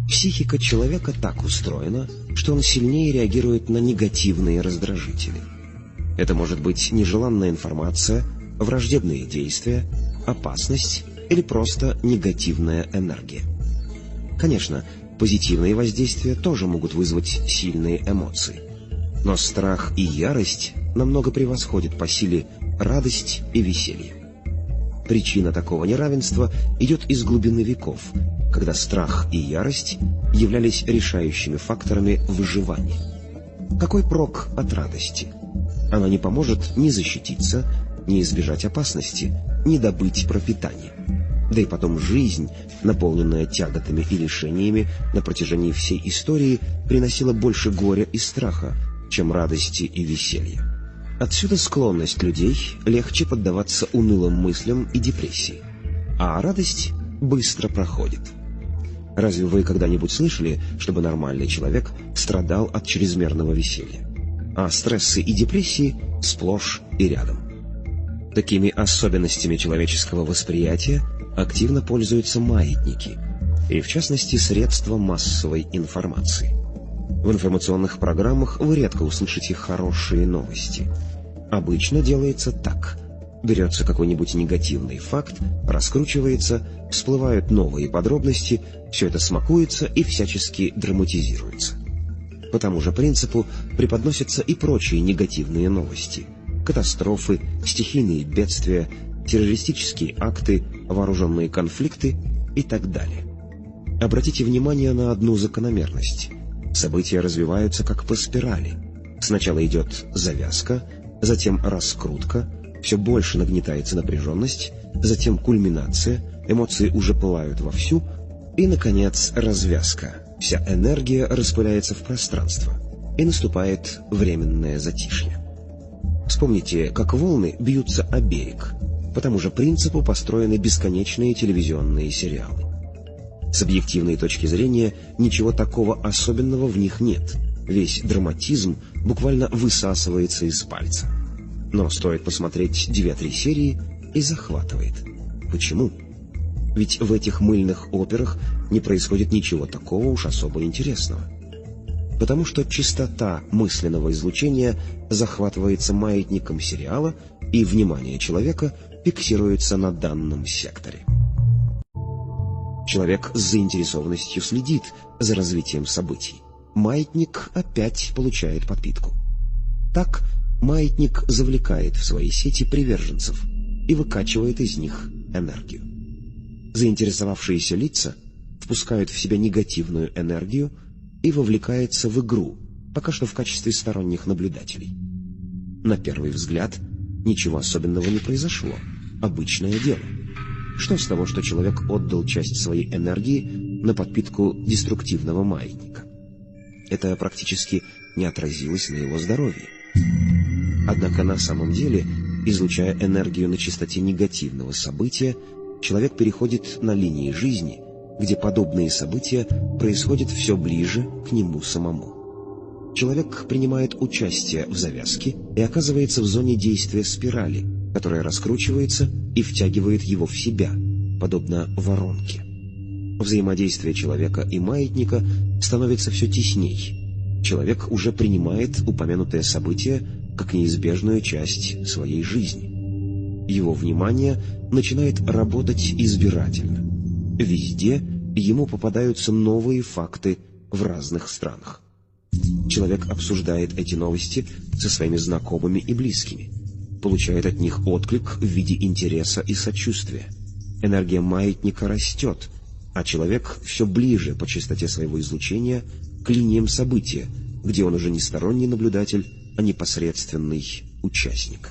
Психика человека так устроена, что он сильнее реагирует на негативные раздражители. Это может быть нежеланная информация, враждебные действия, опасность или просто негативная энергия. Конечно, позитивные воздействия тоже могут вызвать сильные эмоции. Но страх и ярость намного превосходят по силе радость и веселье. Причина такого неравенства идет из глубины веков, когда страх и ярость являлись решающими факторами выживания. Какой прок от радости? Она не поможет ни защититься, ни избежать опасности, ни добыть пропитание. Да и потом жизнь, наполненная тяготами и лишениями на протяжении всей истории, приносила больше горя и страха, чем радости и веселья. Отсюда склонность людей легче поддаваться унылым мыслям и депрессии, а радость быстро проходит. Разве вы когда-нибудь слышали, чтобы нормальный человек страдал от чрезмерного веселья? А стрессы и депрессии сплошь и рядом. Такими особенностями человеческого восприятия активно пользуются маятники, и в частности средства массовой информации. В информационных программах вы редко услышите хорошие новости. Обычно делается так. Берется какой-нибудь негативный факт, раскручивается, всплывают новые подробности, все это смакуется и всячески драматизируется. По тому же принципу преподносятся и прочие негативные новости. Катастрофы, стихийные бедствия, террористические акты, вооруженные конфликты и так далее. Обратите внимание на одну закономерность. События развиваются как по спирали. Сначала идет завязка, затем раскрутка, все больше нагнетается напряженность, затем кульминация, эмоции уже пылают вовсю, и, наконец, развязка. Вся энергия распыляется в пространство, и наступает временное затишье. Вспомните, как волны бьются о берег. По тому же принципу построены бесконечные телевизионные сериалы. С объективной точки зрения ничего такого особенного в них нет. Весь драматизм буквально высасывается из пальца. Но стоит посмотреть 2-3 серии и захватывает. Почему? Ведь в этих мыльных операх не происходит ничего такого уж особо интересного. Потому что частота мысленного излучения захватывается маятником сериала, и внимание человека фиксируется на данном секторе. Человек с заинтересованностью следит за развитием событий. Маятник опять получает подпитку. Так маятник завлекает в свои сети приверженцев и выкачивает из них энергию. Заинтересовавшиеся лица впускают в себя негативную энергию и вовлекаются в игру, пока что в качестве сторонних наблюдателей. На первый взгляд ничего особенного не произошло. Обычное дело. Что с того, что человек отдал часть своей энергии на подпитку деструктивного маятника? Это практически не отразилось на его здоровье. Однако на самом деле, излучая энергию на частоте негативного события, человек переходит на линии жизни, где подобные события происходят все ближе к нему самому. Человек принимает участие в завязке и оказывается в зоне действия спирали, которая раскручивается и втягивает его в себя, подобно воронке. Взаимодействие человека и маятника становится все тесней. Человек уже принимает упомянутое событие как неизбежную часть своей жизни. Его внимание начинает работать избирательно. Везде ему попадаются новые факты в разных странах. Человек обсуждает эти новости со своими знакомыми и близкими, получает от них отклик в виде интереса и сочувствия. Энергия маятника растет, а человек все ближе по частоте своего излучения к линиям события, где он уже не сторонний наблюдатель, а непосредственный участник.